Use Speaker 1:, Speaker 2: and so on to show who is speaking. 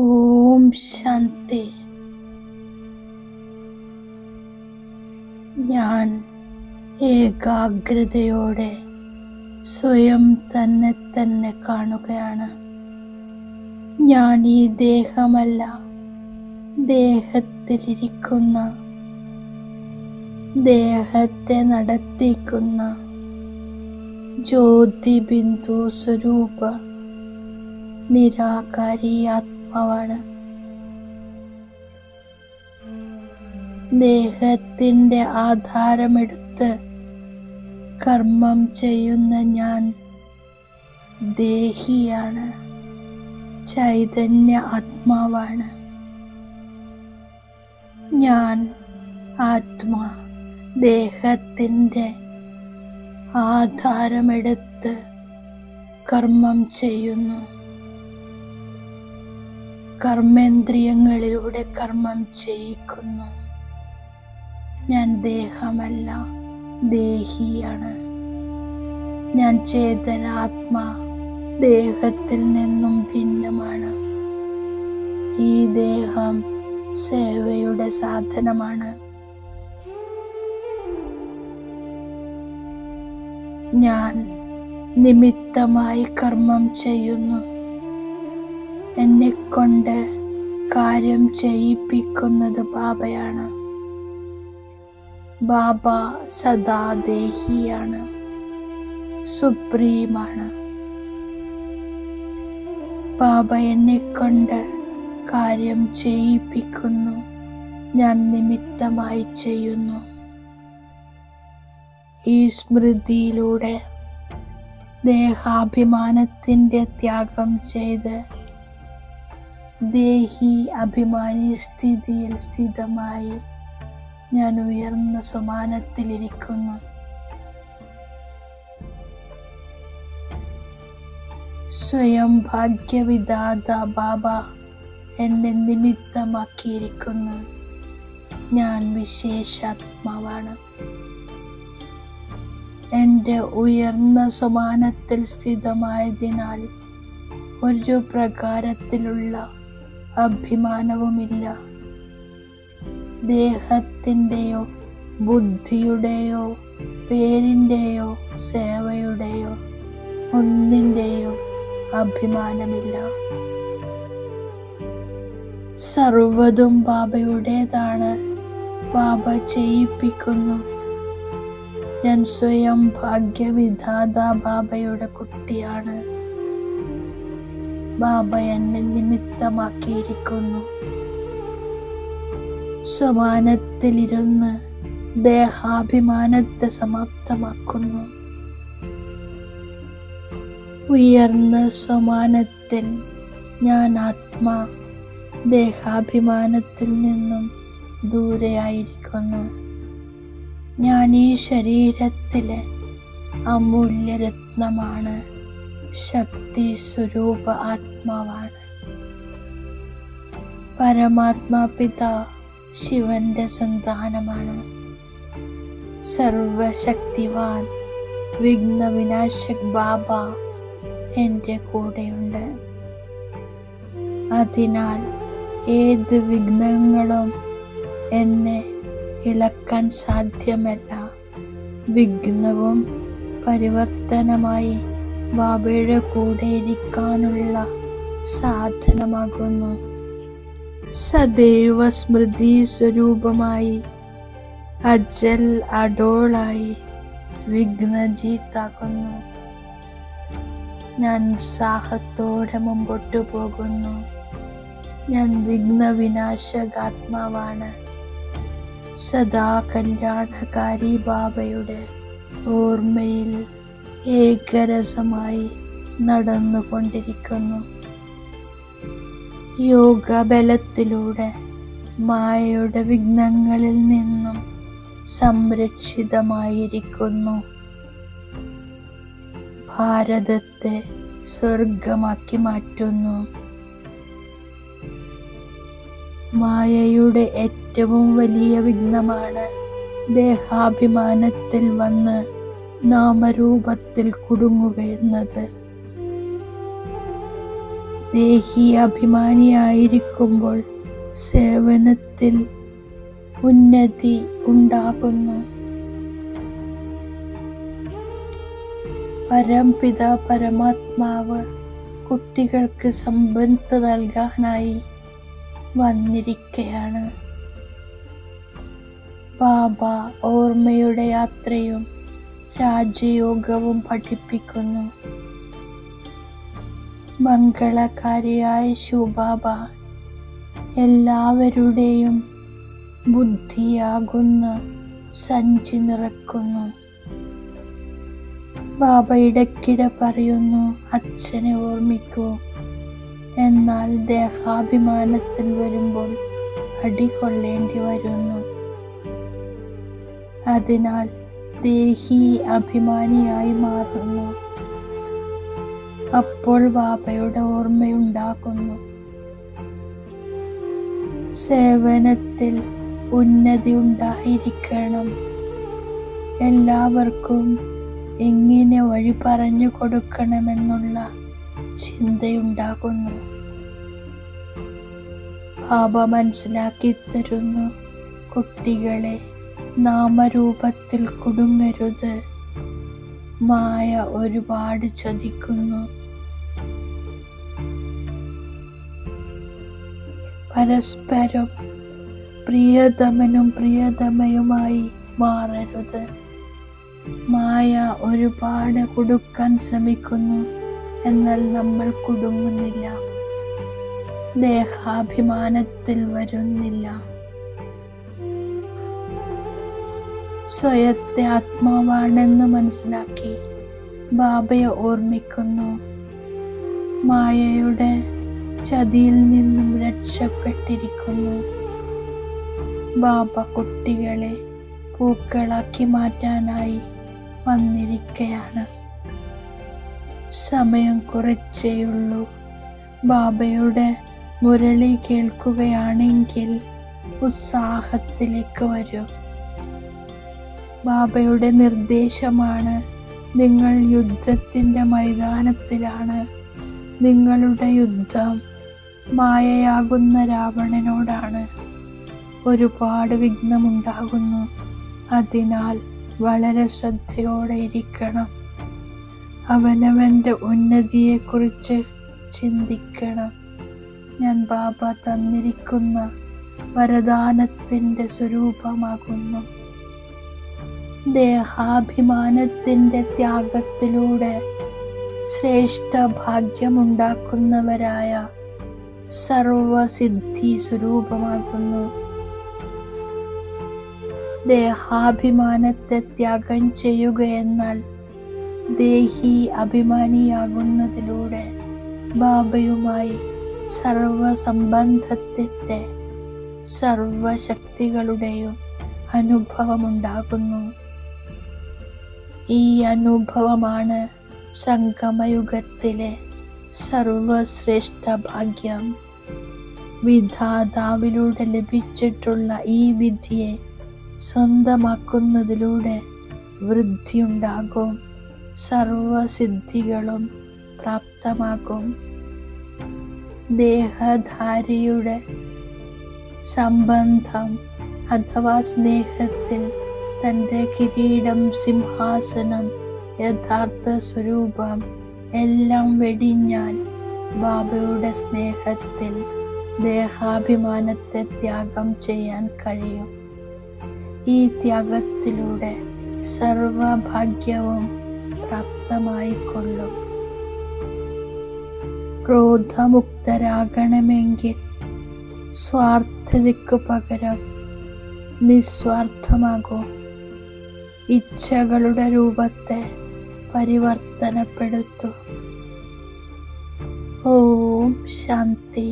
Speaker 1: ഓം ശാന്തി. ഞാൻ ഏകാഗ്രതയോടെ സ്വയം തന്നെ കാണുകയാണ്. ഞാൻ ഈ ദേഹമല്ല, ദേഹത്തിലിരിക്കുന്ന, ദേഹത്തെ നടത്തിക്കുന്ന ജ്യോതി ബിന്ദു സ്വരൂപ നിരാകാരി ആത്മാവാണ്. ദേഹത്തിൻ്റെ ആധാരമെടുത്ത് കർമ്മം ചെയ്യുന്ന ഞാൻ ദേഹിയാണ്, ചൈതന്യ ആത്മാവാണ്. ഞാൻ ആത്മാ ദേഹത്തിൻ്റെ ആധാരമെടുത്ത് കർമ്മം ചെയ്യുന്നു. കർമ്മേന്ദ്രിയങ്ങളിലൂടെ കർമ്മം ചെയ്യിക്കുന്നു. ഞാൻ ദേഹമല്ല, ദേഹിയാണ്. ഞാൻ ചേതനാത്മാ ദേഹത്തിൽ നിന്നും ഭിന്നമാണ്. ഈ ദേഹം സേവയുടെ സാധനമാണ്. ഞാൻ നിമിത്തമായി കർമ്മം ചെയ്യുന്നു. എന്നെക്കൊണ്ട് കാര്യം ചെയ്യിപ്പിക്കുന്നത് ബാബയാണ്. ബാബ സദാ ദേഹിയാണ്, സുപ്രീമാണ്. ബാബ എന്നെക്കൊണ്ട് കാര്യം ചെയ്യിപ്പിക്കുന്നു, ഞാൻ നിമിത്തമായി ചെയ്യുന്നു. ഈ സ്മൃതിയിലൂടെ ദേഹാഭിമാനത്തിൻ്റെ ത്യാഗം ചെയ്ത് ദേഹി അഭിമാനി സ്ഥിതിയിൽ സ്ഥിതമായി ഞാൻ ഉയർന്ന സമാനത്തിലിരിക്കുന്നു. സ്വയം ഭാഗ്യവിധാത ബാബ എന്നെ നിമിത്തമാക്കിയിരിക്കുന്നു. ഞാൻ വിശേഷാത്മാവാണ്. എൻ്റെ ഉയർന്ന സമാനത്തിൽ സ്ഥിതമായതിനാൽ ഒരു പ്രകാരത്തിലുള്ള അഭിമാനവുമില്ല. ദേഹത്തിൻ്റെയോ ബുദ്ധിയുടെയോ പേരിൻ്റെയോ സേവയുടെയോ ഒന്നിൻ്റെയോ അഭിമാനമില്ല. സർവ്വതും ബാബയുടേതാണ്. ബാബ ചെയ്യിപ്പിക്കുന്നു. ഞാൻ സ്വയം ഭാഗ്യവിധാത ബാബയുടെ കുട്ടിയാണ്. ബാബ എന്നെ നിമിത്തമാക്കിയിരിക്കുന്നു. സമാനത്തിലിരുന്ന് ദേഹാഭിമാനത്തെ സമാപ്തമാക്കുന്നു. ഉയർന്ന സമാനത്തിൽ ഞാൻ ആത്മാ ദേഹാഭിമാനത്തിൽ നിന്നും ദൂരെയായിരിക്കുന്നു. ഞാൻ ഈ ശരീരത്തിലെ അമൂല്യരത്നമാണ്. ശക്തി സ്വരൂപ ആത്മാവാണ്. പരമാത്മാ പിതാ ശിവന്റെ സന്താനമാണ്. സർവശക്തിവാൻ വിഘ്നവിനാശക് ബാബ എൻ്റെ കൂടെയുണ്ട്. അതിനാൽ ഏത് വിഘ്നങ്ങളും എന്നെ ഇളക്കാൻ സാധ്യമല്ല. വിഘ്നവും പരിവർത്തനമായി ബാബയുടെ കൂടെ ഇരിക്കാനുള്ള സാധനമാകുന്നു. സദൈവ സ്മൃതി സ്വരൂപമായി അജൽ അഡോളായി വിഘ്നജീത്താകുന്നു. ഞാൻ ഉത്സാഹത്തോടെ മുമ്പോട്ടു പോകുന്നു. ഞാൻ വിഘ്നവിനാശകാത്മാവാണ്. സദാ കല്യാണകാരി ബാബയുടെ ഓർമ്മയിൽ ഏകരസമായി നടന്നുകൊണ്ടിരിക്കുന്നു. യോഗബലത്തിലൂടെ മായയുടെ വിഘ്നങ്ങളിൽ നിന്നും സംരക്ഷിതമായിരിക്കുന്നു. ഭാരതത്തെ സ്വർഗമാക്കി മാറ്റുന്നു. മായയുടെ ഏറ്റവും വലിയ വിഘ്നമാണ് ദേഹാഭിമാനത്തിൽ വന്ന് നാമരൂപത്തിൽ കുടുങ്ങുക എന്നത്. ദേഹി അഭിമാനിയായിരിക്കുമ്പോൾ സേവനത്തിൽ ഉന്നതി ഉണ്ടാകുന്നു. പരംപിത പരമാത്മാവ് കുട്ടികൾക്ക് സമ്പത്ത് നൽകാനായി വന്നിരിക്കുകയാണ്. ബാബ ഓർമ്മയുടെ യാത്രയും രാജയോഗവും പഠിപ്പിക്കുന്നു. മംഗളകാരിയായ ശിവബാബ എല്ലാവരുടെയും ബുദ്ധിയാകുന്ന സഞ്ചി നിറക്കുന്നു. ബാബ ഇടയ്ക്കിടെ പറയുന്നു, അച്ഛനെ ഓർമ്മിക്കൂ. എന്നാൽ ദേഹാഭിമാനത്തിൽ വരുമ്പോൾ അടികൊള്ളേണ്ടി വരുന്നു. അതിനാൽ ദേഹി അഭിമാനിയായി മാറുന്നു. അപ്പോൾ ബാബയുടെ ഓർമ്മയുണ്ടാകുന്നു. സേവനത്തിൽ ഉന്നതി ഉണ്ടായിരിക്കണം. എല്ലാവർക്കും എങ്ങനെ വഴി പറഞ്ഞു കൊടുക്കണമെന്നുള്ള ചിന്തയുണ്ടാകുന്നു. ബാബ മനസ്സിലാക്കി തരുന്നു, കുട്ടികളെ നാമരൂപത്തിൽ കുടുങ്ങരുത്. മായ ഒരുപാട് ചതിക്കുന്നു. പരസ്പരം പ്രിയതമനും പ്രിയതമയുമായി മാറരുത്. മായ ഒരുപാട് കുടുക്കാൻ ശ്രമിക്കുന്നു, എന്നാൽ നമ്മൾ കുടുങ്ങുന്നില്ല, ദേഹാഭിമാനത്തിൽ വരുന്നില്ല. സ്വയത്തെ ആത്മാവാണെന്ന് മനസ്സിലാക്കി ബാബയെ ഓർമ്മിക്കുന്നു. മായയുടെ ചതിയിൽ നിന്നും രക്ഷപ്പെട്ടിരിക്കുന്നു. ബാബ കുട്ടികളെ പൂക്കളാക്കി മാറ്റാനായി വന്നിരിക്കുകയാണ്. സമയം കുറച്ചേയുള്ളൂ. ബാബയുടെ മുരളി കേൾക്കുകയാണെങ്കിൽ ഉത്സാഹത്തിലേക്ക് വരൂ. ബാബയുടെ നിർദ്ദേശമാണ്, നിങ്ങൾ യുദ്ധത്തിൻ്റെ മൈതാനത്തിലാണ്. നിങ്ങളുടെ യുദ്ധം മായയാകുന്ന രാവണനോടാണ്. ഒരുപാട് വിഘ്നമുണ്ടാകുന്നു. അതിനാൽ വളരെ ശ്രദ്ധയോടെ ഇരിക്കണം. അവനവൻ്റെ ഉന്നതിയെക്കുറിച്ച് ചിന്തിക്കണം. ഞാൻ ബാബ തന്നിരിക്കുന്ന വരദാനത്തിൻ്റെ സ്വരൂപമാകുന്നു. ദേഹാഭിമാനത്തിൻ്റെ ത്യാഗത്തിലൂടെ ശ്രേഷ്ഠ ഭാഗ്യമുണ്ടാക്കുന്നവരായ സർവസിദ്ധി സ്വരൂപമാകുന്നു. ദേഹാഭിമാനത്തെ ത്യാഗം ചെയ്യുക എന്നാൽ ദേഹി അഭിമാനിയാകുന്നതിലൂടെ ബാബയുമായി സർവസംബന്ധത്തിൻ്റെ സർവശക്തികളുടെയും അനുഭവമുണ്ടാകുന്നു. ഈ അനുഭവമാണ് സംഗമയുഗത്തിലെ സർവശ്രേഷ്ഠ ഭാഗ്യം. വിധാതാവിലൂടെ ലഭിച്ചിട്ടുള്ള ഈ വിധിയെ സ്വന്തമാക്കുന്നതിലൂടെ വൃദ്ധിയുണ്ടാകും. സർവസിദ്ധികളും പ്രാപ്തമാകും. ദേഹധാരിയുടെ സംബന്ധം അഥവാ സ്നേഹത്തിൽ തൻ്റെ കിരീടം, സിംഹാസനം, യഥാർത്ഥ സ്വരൂപം എല്ലാം വെടിഞ്ഞാൽ ബാബയുടെ സ്നേഹത്തിൽ ദേഹാഭിമാനത്തെ ത്യാഗം ചെയ്യാൻ കഴിയും. ഈ ത്യാഗത്തിലൂടെ സർവഭാഗ്യവും പ്രാപ്തമായിക്കൊള്ളും. ക്രോധമുക്തരാകണമെങ്കിൽ സ്വാർത്ഥതയ്ക്കു പകരം നിസ്വാർത്ഥമാകൂ. ഇച്ഛകളുടെ രൂപത്തെ പരിവർത്തനപ്പെടുത്തൂ. ഓം ശാന്തി.